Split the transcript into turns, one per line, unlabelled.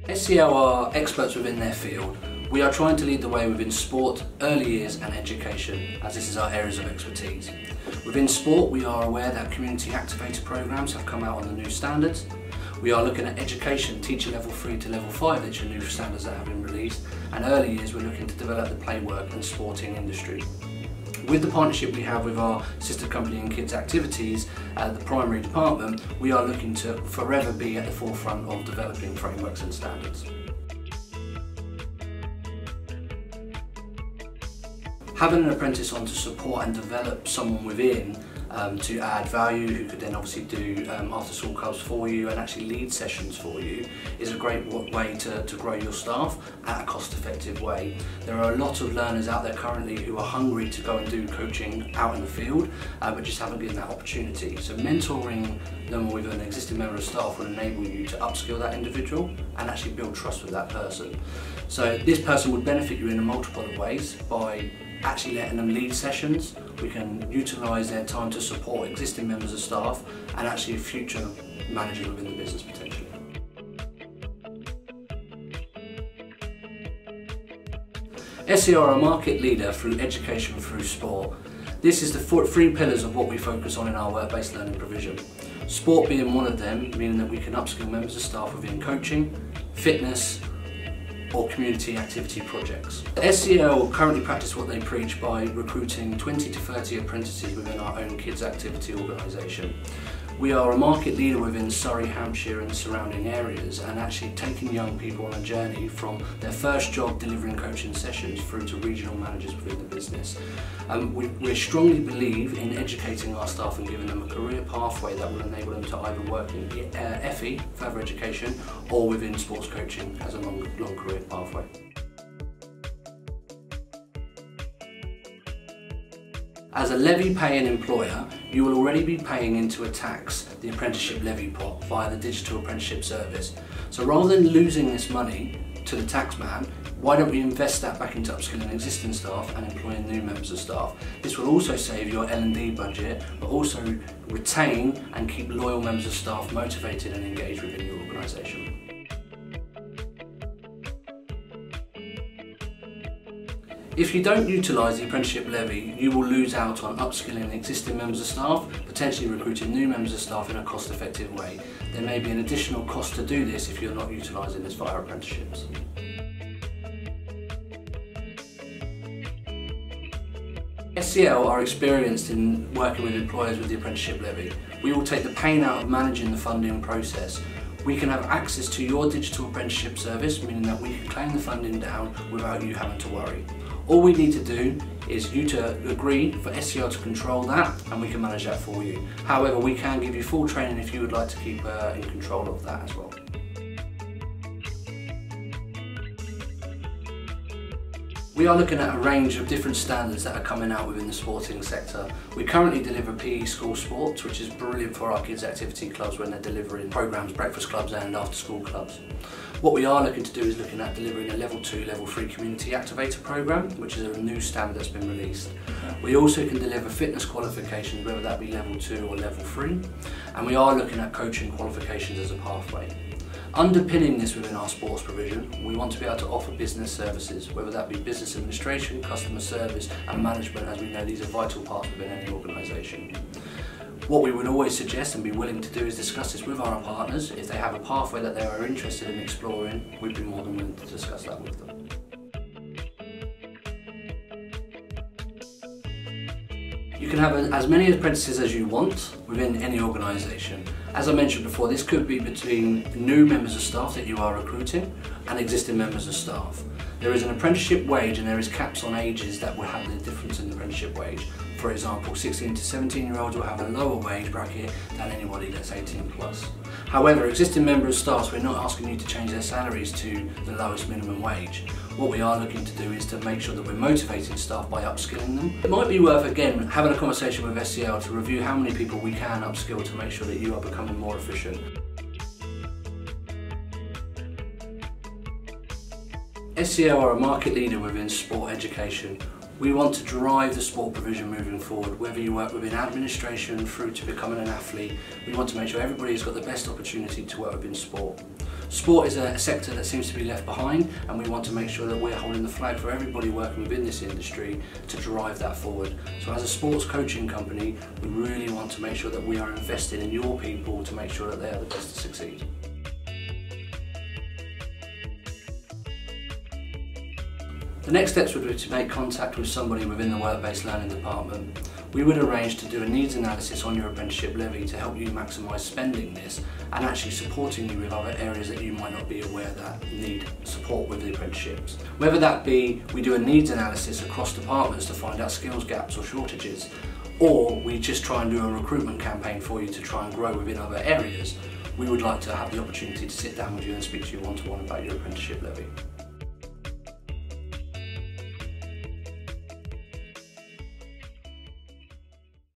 SCL are experts within their field. We are trying to lead the way within sport, early years and education, as this is our areas of expertise. Within sport, we are aware that community activator programs have come out on the new standards. We are looking at education, teacher level 3 to level 5, which are new standards that have been released, and early years we're looking to develop the play work and sporting industry. With the partnership we have with our sister company in kids activities at the primary department, we are looking to forever be at the forefront of developing frameworks and standards. Having an apprentice on to support and develop someone within to add value, who could then obviously do after school clubs for you and actually lead sessions for you, is a great way to grow your staff at a cost effective way. There are a lot of learners out there currently who are hungry to go and do coaching out in the field but just haven't given that opportunity. So mentoring them with an existing member of staff will enable you to upskill that individual and actually build trust with that person. So this person would benefit you in a multiple of ways by actually letting them lead sessions. We can utilise their time to support existing members of staff and actually future managers within the business potentially. SCL are a market leader through education through sport. This is the three pillars of what we focus on in our work-based learning provision. Sport being one of them, meaning that we can upskill members of staff within coaching, fitness, or community activity projects. SCL currently practice what they preach by recruiting 20 to 30 apprentices within our own kids activity organisation. We are a market leader within Surrey, Hampshire and surrounding areas, and actually taking young people on a journey from their first job delivering coaching sessions through to regional managers within the business. We strongly believe in educating our staff and giving them a career pathway that will enable them to either work in FE, further education, or within sports coaching as a long career pathway. As a levy-paying employer, you will already be paying into a tax the apprenticeship levy pot via the digital apprenticeship service. So rather than losing this money to the taxman, why don't we invest that back into upskilling existing staff and employing new members of staff? This will also save your L&D budget, but also retain and keep loyal members of staff motivated and engaged within your organisation. If you don't utilise the apprenticeship levy, you will lose out on upskilling existing members of staff, potentially recruiting new members of staff in a cost-effective way. There may be an additional cost to do this if you're not utilising this via apprenticeships. SCL are experienced in working with employers with the apprenticeship levy. We will take the pain out of managing the funding process. We can have access to your digital apprenticeship service, meaning that we can claim the funding down without you having to worry. All we need to do is you to agree for SCL to control that, and we can manage that for you. However, we can give you full training if you would like to keep in control of that as well. We are looking at a range of different standards that are coming out within the sporting sector. We currently deliver PE school sports, which is brilliant for our kids' activity clubs when they're delivering programs, breakfast clubs and after school clubs. What we are looking to do is looking at delivering a level 2, level 3 community activator program, which is a new standard that's been released. We also can deliver fitness qualifications, whether that be level 2 or level 3, and we are looking at coaching qualifications as a pathway. Underpinning this within our sports provision, we want to be able to offer business services, whether that be business administration, customer service and management, as we know these are vital parts within any organisation. What we would always suggest and be willing to do is discuss this with our partners. If they have a pathway that they are interested in exploring, we'd be more than willing to discuss that with them. You can have as many apprentices as you want within any organisation. As I mentioned before, this could be between new members of staff that you are recruiting and existing members of staff. There is an apprenticeship wage and there is caps on ages that will have the difference in the apprenticeship wage. For example, 16 to 17-year-olds will have a lower wage bracket than anybody that's 18 plus. However, existing members of staff, we're not asking you to change their salaries to the lowest minimum wage. What we are looking to do is to make sure that we're motivating staff by upskilling them. It might be worth, again, having a conversation with SCL to review how many people we can upskill to make sure that you are becoming more efficient. SCL are a market leader within sport education. We want to drive the sport provision moving forward, whether you work within administration through to becoming an athlete. We want to make sure everybody's got the best opportunity to work within sport. Sport is a sector that seems to be left behind, and we want to make sure that we're holding the flag for everybody working within this industry to drive that forward. So as a sports coaching company, we really want to make sure that we are investing in your people to make sure that they are the best to succeed. The next steps would be to make contact with somebody within the work-based learning department. We would arrange to do a needs analysis on your apprenticeship levy to help you maximise spending this and actually supporting you with other areas that you might not be aware that need support with the apprenticeships. Whether that be we do a needs analysis across departments to find out skills gaps or shortages, or we just try and do a recruitment campaign for you to try and grow within other areas, we would like to have the opportunity to sit down with you and speak to you one-to-one about your apprenticeship levy.